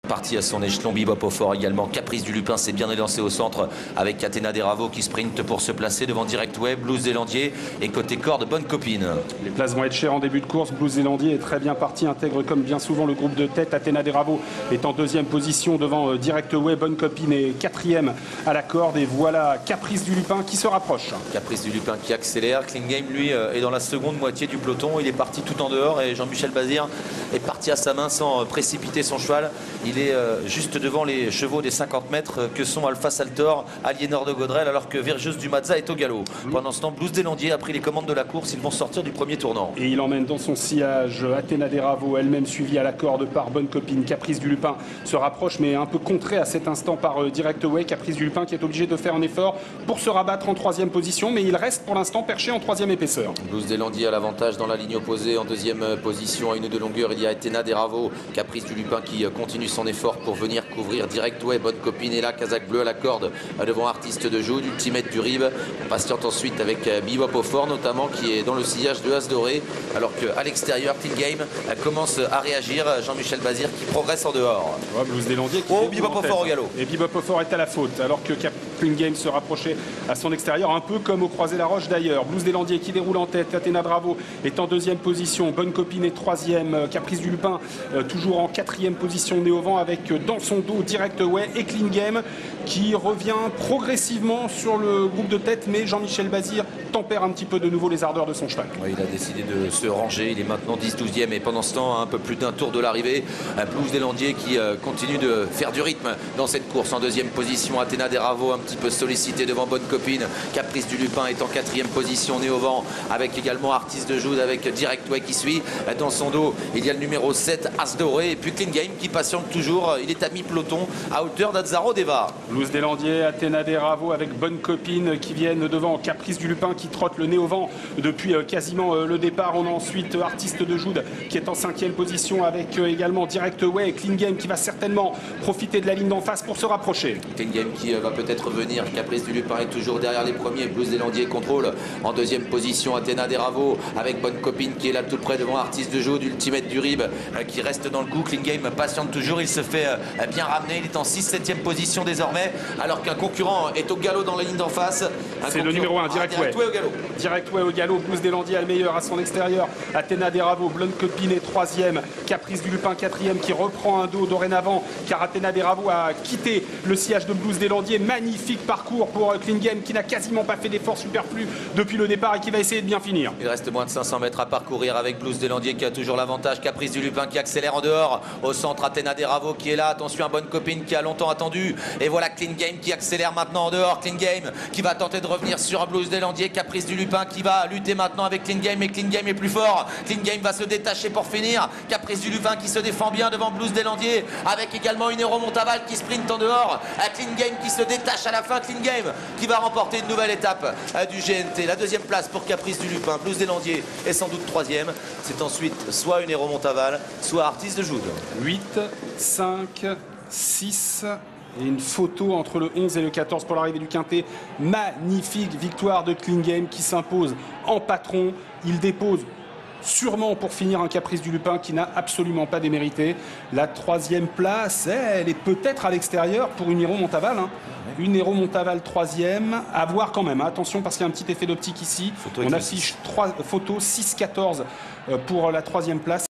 Parti à son échelon, Bebop au fort également. Caprice du Lupin s'est bien élancé au centre avec Athéna Deravo qui sprint pour se placer devant Direct Way, Blues Zélandier et côté corde, Bonne Copine. Les places vont être chères en début de course. Blues Zélandier est très bien parti, intègre comme bien souvent le groupe de tête. Athéna Deravo est en deuxième position devant Direct Way, Bonne Copine est quatrième à la corde. Et voilà Caprice du Lupin qui se rapproche. Caprice du Lupin qui accélère. Clean Game lui est dans la seconde moitié du peloton. Il est parti tout en dehors et Jean-Michel Bazir est parti à sa main sans précipiter son cheval. Il est juste devant les chevaux des 50 mètres que sont Alpha Saltor, Aliénor de Gaudrel, alors que Virgeuse du Mazza est au galop. Pendant ce temps, Blues Zélandier a pris les commandes de la course. Ils vont sortir du premier tournant. Et il emmène dans son sillage Athéna Deravo, elle-même suivie à la corde par Bonne Copine. Caprice du Lupin se rapproche, mais un peu contré à cet instant par Direct Way. Caprice du Lupin qui est obligé de faire un effort pour se rabattre en troisième position, mais il reste pour l'instant perché en troisième épaisseur. Blues Zélandier a l'avantage dans la ligne opposée. En deuxième position, à une de longueur, il y a Athéna Deravo. Caprice du Lupin qui continue son effort pour venir couvrir Direct Way. Bonne Copine est là, casaque bleu à la corde devant Artiste de Joud, Ultimate du Rib. On patiente ensuite avec Bebop au fort notamment qui est dans le sillage de As Doré, alors qu'à l'extérieur, Clean Game commence à réagir. Jean-Michel Bazir qui progresse en dehors. Blues Zélandier qui Bebop au fort au galop. Et Bebop au fort est à la faute, alors que Clean Game se rapprochait à son extérieur, un peu comme au Croisé-la-Roche d'ailleurs. Blues Zélandier qui déroule en tête, Athéna Deravo est en deuxième position, Bonne Copine est troisième, Caprice du Lupin toujours en quatrième position, né au vent avec dans son dos Direct Way et Clean Game qui revient progressivement sur le groupe de tête, mais Jean-Michel Bazir tempère un petit peu de nouveau les ardeurs de son cheval. Oui, il a décidé de se ranger, il est maintenant 10-12e et pendant ce temps, un peu plus d'un tour de l'arrivée, Blues Zélandier qui continue de faire du rythme dans cette course. En deuxième position, Athéna Deravo un petit peu sollicité devant Bonne Copine. Caprice du Lupin est en quatrième position, né au vent avec également Artiste de Joud avec Direct Way qui suit. Dans son dos, il y a le numéro 7, As Doré, et puis Clean Game qui patiente toujours. Il est à mi-peloton à hauteur d'Azzaro Deva. Blues Zélandier, Athéna Deravo avec Bonne Copine qui viennent devant Caprice du Lupin qui trotte le nez au vent depuis quasiment le départ. On a ensuite Artiste de Joud qui est en cinquième position avec également Direct Way et Clean Game qui va certainement profiter de la ligne d'en face pour se rapprocher. Clean Game qui va peut-être venir. Caprice du Lupin est toujours derrière les premiers. Blues Zélandier contrôle en deuxième position Athéna Deravo avec Bonne Copine qui est là tout près devant Artiste de Joud, Ultimate du Rib qui reste dans le coup. Clean Game patiente toujours, il se fait bien ramener. Il est en 6-7e position désormais alors qu'un concurrent est au galop dans la ligne d'en face. C'est le numéro 1, Direct Way. Au galop. Direct Way au galop, Blues Zélandier a le meilleur à son extérieur. Athéna Deravo, Bonne Copine est troisième. Caprice du Lupin quatrième qui reprend un dos dorénavant car Athéna Deravo a quitté le sillage de Blues Zélandier. Magnifique parcours pour Clean Game qui n'a quasiment pas fait d'effort superflu depuis le départ et qui va essayer de bien finir. Il reste moins de 500 mètres à parcourir avec Blues Zélandier qui a toujours l'avantage. Caprice du Lupin qui accélère en dehors. Au centre, Athéna Deravo qui est là. Attention à Bonne Copine qui a longtemps attendu. Et voilà Clean Game qui accélère maintenant en dehors. Clean Game qui va tenter de revenir sur Blues Zélandier. Caprice du Lupin qui va lutter maintenant avec Clean Game. Et Clean Game est plus fort. Clean Game va se détacher pour finir. Caprice du Lupin qui se défend bien devant Blues Zélandier avec également une Héros Montaval qui sprint en dehors. Clean Game qui se détache à la fin. Clean Game qui va remporter une nouvelle étape du GNT. La deuxième place pour Caprice du Lupin. Blues Zélandier est sans doute troisième. C'est ensuite soit une Héros Montaval, soit Artiste de Joud. 8, 5, 6... et une photo entre le 11 et le 14 pour l'arrivée du Quintet. Magnifique victoire de Clean Game qui s'impose en patron. Il dépose sûrement pour finir un Caprice du Lupin qui n'a absolument pas démérité. La troisième place, elle est peut-être à l'extérieur pour une Héros Montaval. Une Héros Montaval troisième. À voir quand même. Attention parce qu'il y a un petit effet d'optique ici. On affiche 3 photos, 6-14 pour la troisième place.